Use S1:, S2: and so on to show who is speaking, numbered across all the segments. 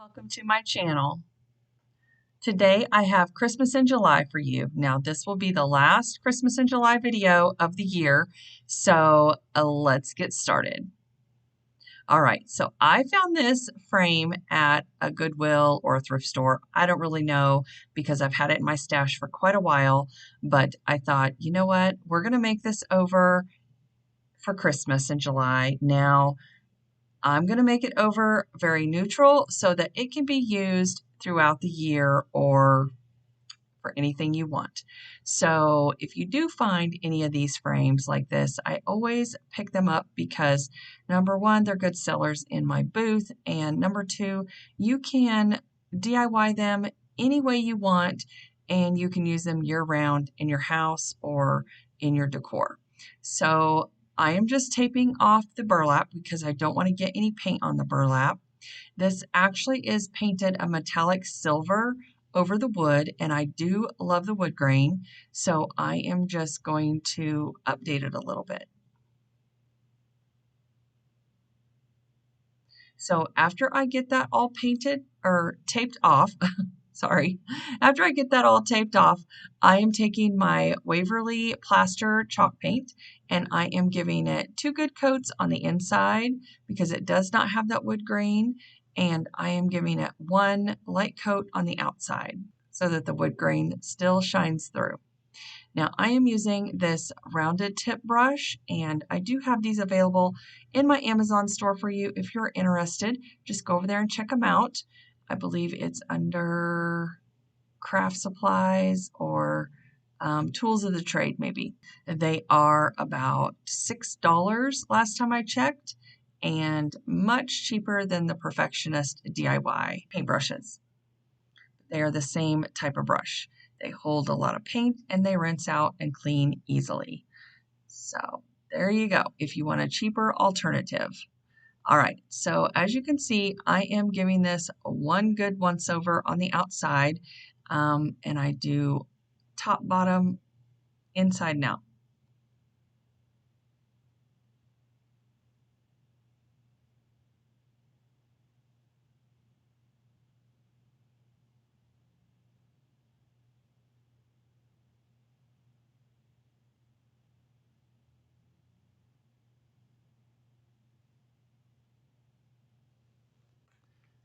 S1: Welcome to my channel. Today I have Christmas in July for you. Now this will be the last Christmas in July video of the year, so let's get started. All right, so I found this frame at a Goodwill or a thrift store. I don't really know because I've had it in my stash for quite a while, but I thought, you know what, we're gonna make this over for Christmas in July. Now, I'm going to make it over very neutral so that it can be used throughout the year or for anything you want. So if you do find any of these frames like this, I always pick them up because number one, they're good sellers in my booth, and number two, you can DIY them any way you want and you can use them year-round in your house or in your decor. So I am just taping off the burlap because I don't want to get any paint on the burlap. This actually is painted a metallic silver over the wood, and I do love the wood grain, so I am just going to update it a little bit. So after I get that all painted or taped off, sorry, after I get that all taped off, I am taking my Waverly Plaster chalk paint and I am giving it 2 good coats on the inside because it does not have that wood grain, and I am giving it 1 light coat on the outside so that the wood grain still shines through. Now I am using this rounded tip brush, and I do have these available in my Amazon store for you. If you're interested, just go over there and check them out. I believe it's under craft supplies or tools of the trade maybe. They are about $6 last time I checked, and much cheaper than the Perfectionist DIY paintbrushes. They are the same type of brush. They hold a lot of paint and they rinse out and clean easily. So there you go, if you want a cheaper alternative. All right, so as you can see, I am giving this 1 good once over on the outside, and I do top, bottom, inside and out.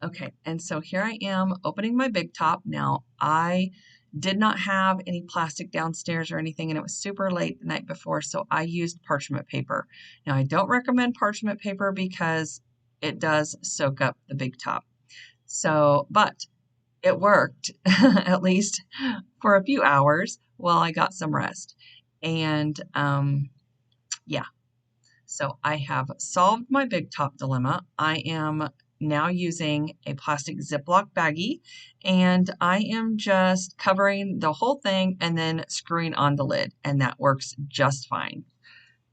S1: Okay, and so here I am opening my big top. Now, I did not have any plastic downstairs or anything, and it was super late the night before, so I used parchment paper. Now, I don't recommend parchment paper because it does soak up the big top. So, but it worked, at least for a few hours while I got some rest. And yeah, so I have solved my big top dilemma. I am now using a plastic Ziploc baggie, and I am just covering the whole thing and then screwing on the lid, and that works just fine.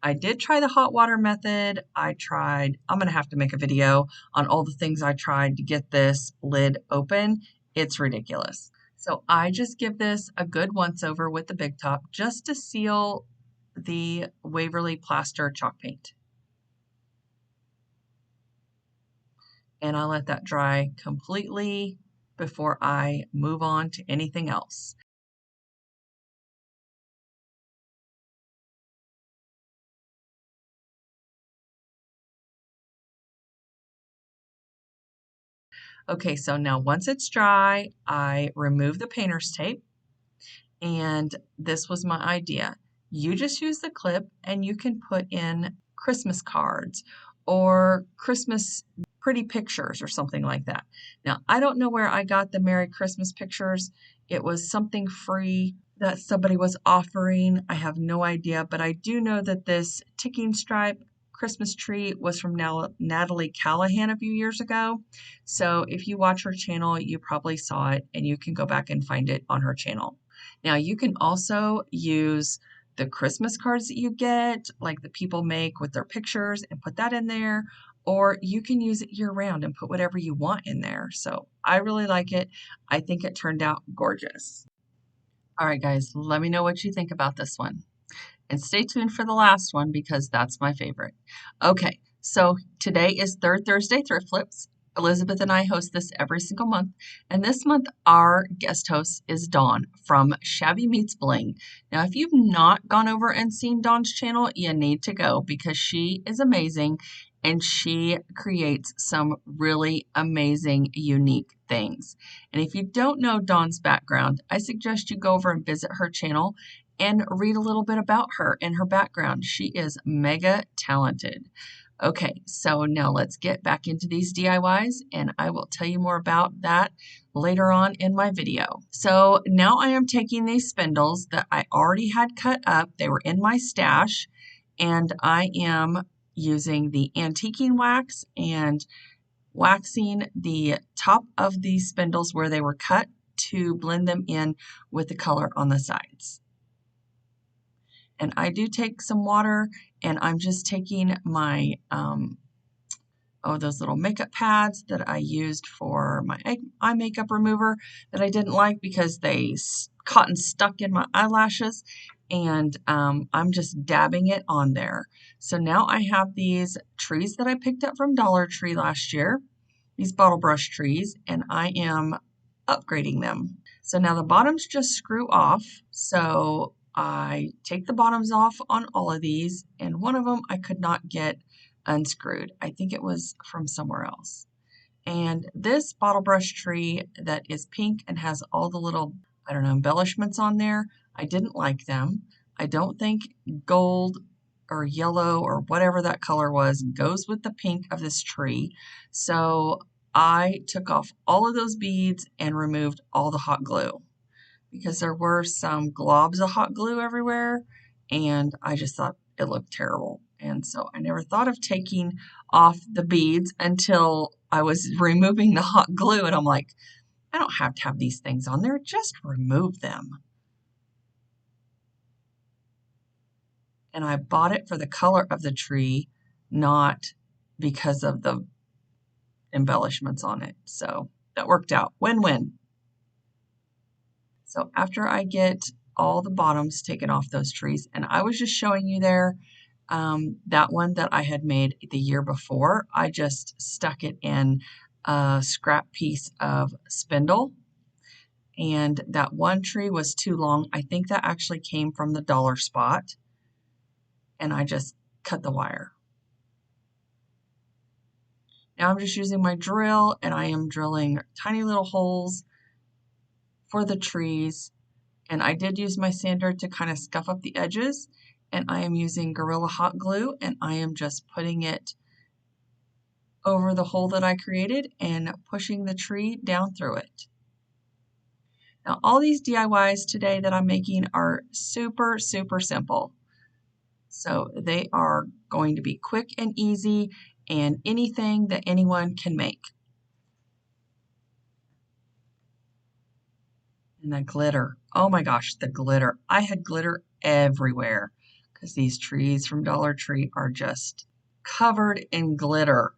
S1: I did try the hot water method. I'm going to have to make a video on all the things I tried to get this lid open. It's ridiculous. So I just give this a good once over with the big top just to seal the Waverly Plaster chalk paint. And I'll let that dry completely before I move on to anything else. Okay, so now once it's dry, I remove the painter's tape, and this was my idea. You just use the clip and you can put in Christmas cards or Christmas pretty pictures or something like that. Now, I don't know where I got the Merry Christmas pictures. It was something free that somebody was offering. I have no idea, but I do know that this ticking stripe Christmas tree was from Natalie Callahan a few years ago. So if you watch her channel, you probably saw it, and you can go back and find it on her channel. Now you can also use the Christmas cards that you get, like the people make with their pictures, and put that in there, or you can use it year round and put whatever you want in there. So I really like it. I think it turned out gorgeous. All right, guys, let me know what you think about this one. And stay tuned for the last one because that's my favorite. Okay, so today is Third Thursday Thrift Flips. Elizabeth and I host this every single month, and this month our guest host is Dawn from Shabby Meets Bling. Now, if you've not gone over and seen Dawn's channel, you need to go because she is amazing and she creates some really amazing, unique things. And if you don't know Dawn's background, I suggest you go over and visit her channel and read a little bit about her and her background. She is mega talented. Okay, so now let's get back into these DIYs and I will tell you more about that later on in my video. So now I am taking these spindles that I already had cut up. They were in my stash and I am using the antiquing wax and waxing the top of these spindles where they were cut to blend them in with the color on the sides. And I do take some water and I'm just taking my, those little makeup pads that I used for my eye makeup remover that I didn't like because they caught and stuck in my eyelashes. And I'm just dabbing it on there. So now I have these trees that I picked up from Dollar Tree last year, these bottle brush trees, and I am upgrading them. So now the bottoms just screw off. So I take the bottoms off on all of these, and one of them I could not get unscrewed. I think it was from somewhere else. And this bottle brush tree that is pink and has all the little, I don't know, embellishments on there, I didn't like them. I don't think gold or yellow or whatever that color was goes with the pink of this tree. So I took off all of those beads and removed all the hot glue because there were some globs of hot glue everywhere and I just thought it looked terrible. And so I never thought of taking off the beads until I was removing the hot glue and I'm like, I don't have to have these things on there, just remove them. And I bought it for the color of the tree, not because of the embellishments on it. So that worked out. Win-win. So after I get all the bottoms taken off those trees, and I was just showing you there, that one that I had made the year before, I just stuck it in a scrap piece of spindle. And that one tree was too long. I think that actually came from the dollar spot. And I just cut the wire. Now I'm just using my drill and I am drilling tiny little holes for the trees. And I did use my sander to kind of scuff up the edges. And I am using Gorilla Hot Glue and I am just putting it over the hole that I created and pushing the tree down through it. Now all these DIYs today that I'm making are super, super simple. So they are going to be quick and easy and anything that anyone can make. And the glitter. Oh my gosh, the glitter. I had glitter everywhere because these trees from Dollar Tree are just covered in glitter.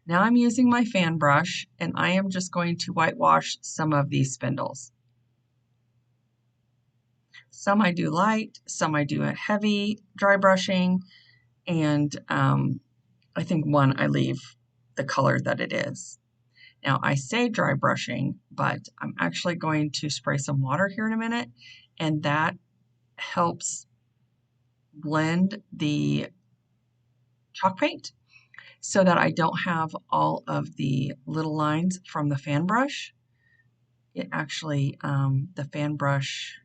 S1: Now I'm using my fan brush and I am just going to whitewash some of these spindles. Some I do light, some I do a heavy dry brushing, and I think one I leave the color that it is. Now I say dry brushing, but I'm actually going to spray some water here in a minute, and that helps blend the chalk paint so that I don't have all of the little lines from the fan brush. It actually, the fan brush,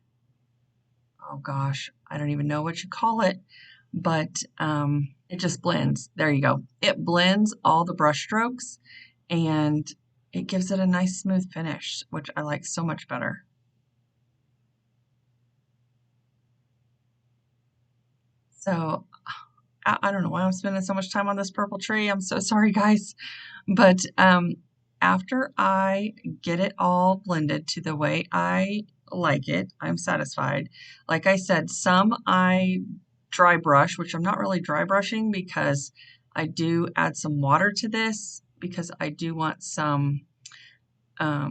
S1: oh gosh, I don't even know what you call it, but it just blends. There you go. It blends all the brush strokes and it gives it a nice smooth finish, which I like so much better. So I don't know why I'm spending so much time on this purple tree. I'm so sorry, guys. But after I get it all blended to the way I like it, I'm satisfied. Like I said, some I dry brush, which I'm not really dry brushing because I do add some water to this because I do want some, I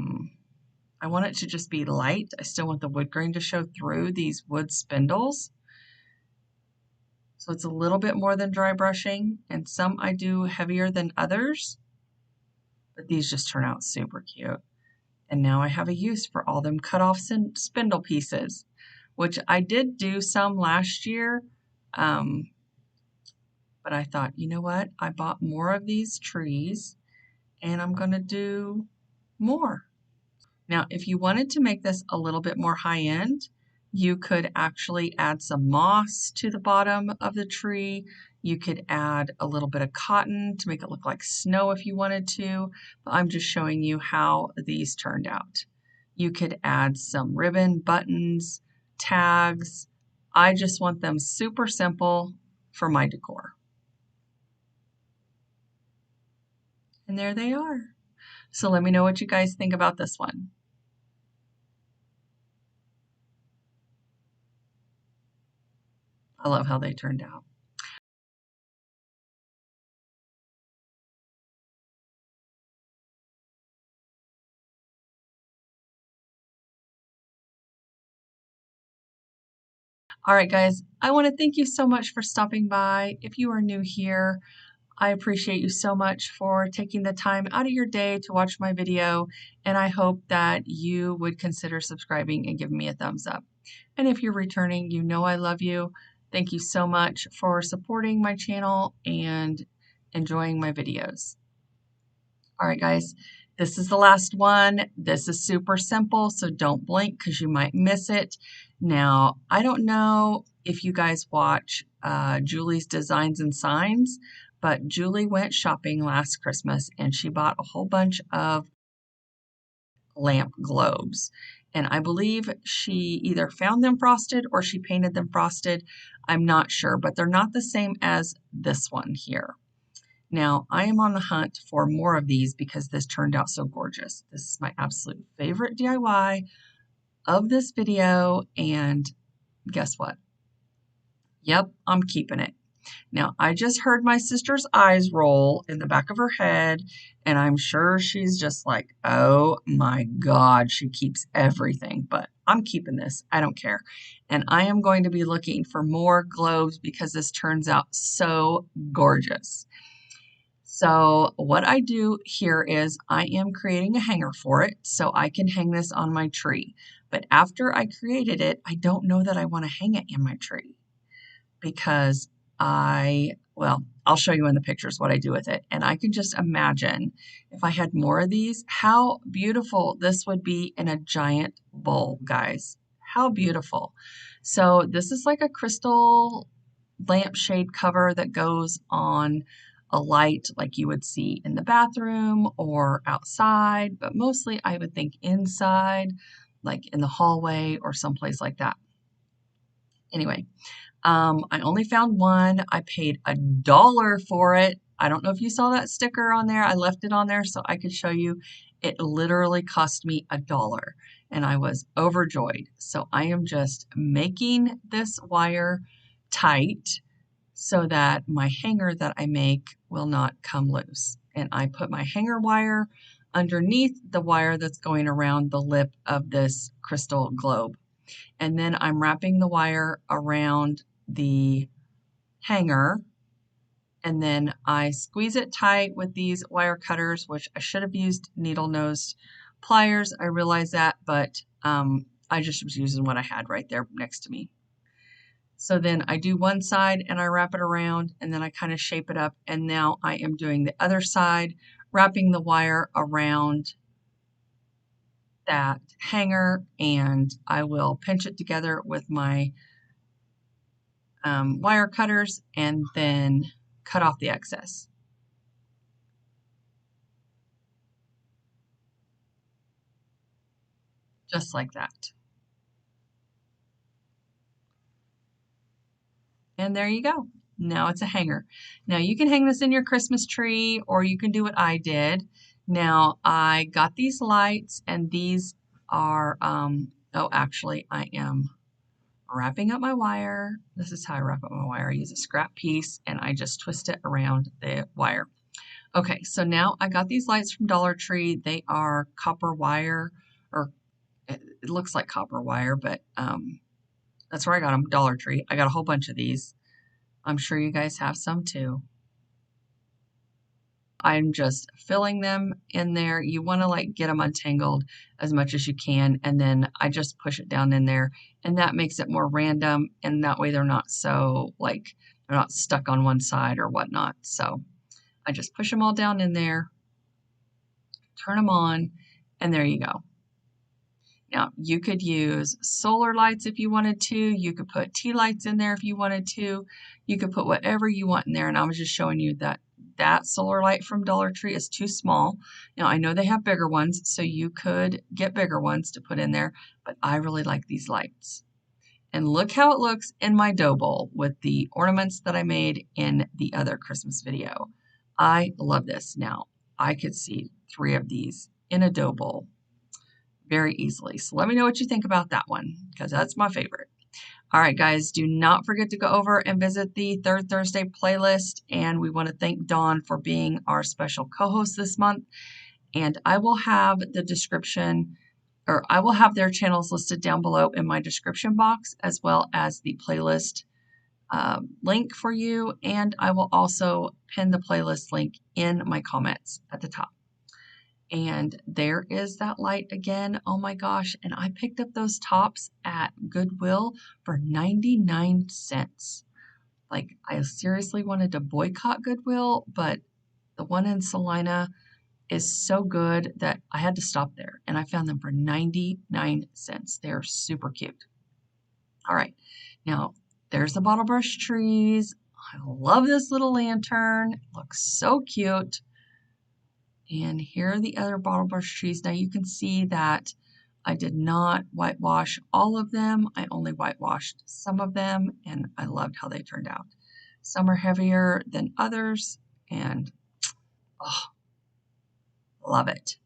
S1: want it to just be light. I still want the wood grain to show through these wood spindles. So it's a little bit more than dry brushing, and some I do heavier than others. but these just turn out super cute. And now I have a use for all them cut off spindle pieces, which I did do some last year. Um, but I thought, you know what? I bought more of these trees and I'm going to do more. Now, if you wanted to make this a little bit more high end, you could actually add some moss to the bottom of the tree. You could add a little bit of cotton to make it look like snow if you wanted to. But I'm just showing you how these turned out. You could add some ribbon, buttons, tags. I just want them super simple for my decor. And there they are. So let me know what you guys think about this one. I love how they turned out. All right, guys, I want to thank you so much for stopping by. If you are new here, I appreciate you so much for taking the time out of your day to watch my video, and I hope that you would consider subscribing and giving me a thumbs up. And if you're returning, you know I love you. Thank you so much for supporting my channel and enjoying my videos. All right, guys, this is the last one. This is super simple, so don't blink because you might miss it. Now, I don't know if you guys watch Julie's Designs and Signs, but Julie went shopping last Christmas and she bought a whole bunch of lamp globes. And I believe she either found them frosted or she painted them frosted. I'm not sure, but they're not the same as this one here. Now, I am on the hunt for more of these because this turned out so gorgeous. This is my absolute favorite DIY of this video, and guess what? Yep, I'm keeping it. Now, I just heard my sister's eyes roll in the back of her head, and I'm sure she's just like, oh my God, she keeps everything, but I'm keeping this. I don't care. And I am going to be looking for more globes because this turns out so gorgeous. So what I do here is I am creating a hanger for it so I can hang this on my tree. But after I created it, I don't know that I want to hang it in my tree because well, I'll show you in the pictures what I do with it. And I can just imagine if I had more of these, how beautiful this would be in a giant bowl, guys. How beautiful. So this is like a crystal lampshade cover that goes on a light like you would see in the bathroom or outside, but mostly I would think inside, like in the hallway or someplace like that. Anyway, I only found one. I paid $1 for it. I don't know if you saw that sticker on there. I left it on there so I could show you. It literally cost me $1 and I was overjoyed. So I am just making this wire tight so that my hanger that I make will not come loose. And I put my hanger wire underneath the wire that's going around the lip of this crystal globe. And then I'm wrapping the wire around the hanger, and then I squeeze it tight with these wire cutters, which I should have used needle nose pliers. I realize that, but I just was using what I had right there next to me. So then I do one side and I wrap it around and then I kind of shape it up. And now I am doing the other side, wrapping the wire around that hanger, and I will pinch it together with my wire cutters and then cut off the excess. Just like that. And there you go. Now it's a hanger. Now you can hang this in your Christmas tree or you can do what I did. Now I got these lights and these are, oh, actually I am wrapping up my wire. This is how I wrap up my wire. I use a scrap piece and I just twist it around the wire. Okay, so now I got these lights from Dollar Tree. They are copper wire, or it looks like copper wire, but that's where I got them, Dollar Tree. I got a whole bunch of these. I'm sure you guys have some too. I'm just filling them in there. You want to like get them untangled as much as you can, and then I just push it down in there, and that makes it more random, and that way they're not so like they're not stuck on one side or whatnot. So I just push them all down in there, turn them on, and there you go. Now, you could use solar lights if you wanted to. You could put tea lights in there if you wanted to. You could put whatever you want in there. And I was just showing you that that solar light from Dollar Tree is too small. Now, I know they have bigger ones, so you could get bigger ones to put in there, but I really like these lights. And look how it looks in my dough bowl with the ornaments that I made in the other Christmas video. I love this. Now, I could see 3 of these in a dough bowl very easily. So let me know what you think about that one, because that's my favorite. All right, guys, do not forget to go over and visit the Third Thursday playlist. And we want to thank Dawn for being our special co-host this month. And I will have the description, or I will have their channels listed down below in my description box, as well as the playlist link for you. And I will also pin the playlist link in my comments at the top. And there is that light again. Oh my gosh. And I picked up those tops at Goodwill for 99 cents. Like, I seriously wanted to boycott Goodwill, but the one in Salina is so good that I had to stop there. And I found them for 99 cents. They're super cute. All right. Now, there's the bottle brush trees. I love this little lantern. It looks so cute. And here are the other bottle brush trees. Now you can see that I did not whitewash all of them. I only whitewashed some of them, and I loved how they turned out. Some are heavier than others, and oh, love it.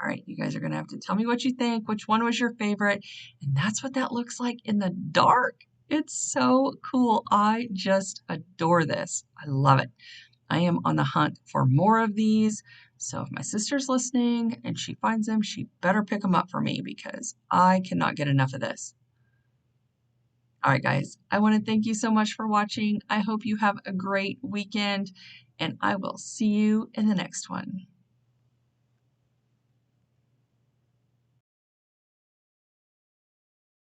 S1: All right, you guys are going to have to tell me what you think, which one was your favorite, and that's what that looks like in the dark. It's so cool. I just adore this. I love it. I am on the hunt for more of these. So if my sister's listening and she finds them, she better pick them up for me because I cannot get enough of this. All right, guys, I want to thank you so much for watching. I hope you have a great weekend, and I will see you in the next one.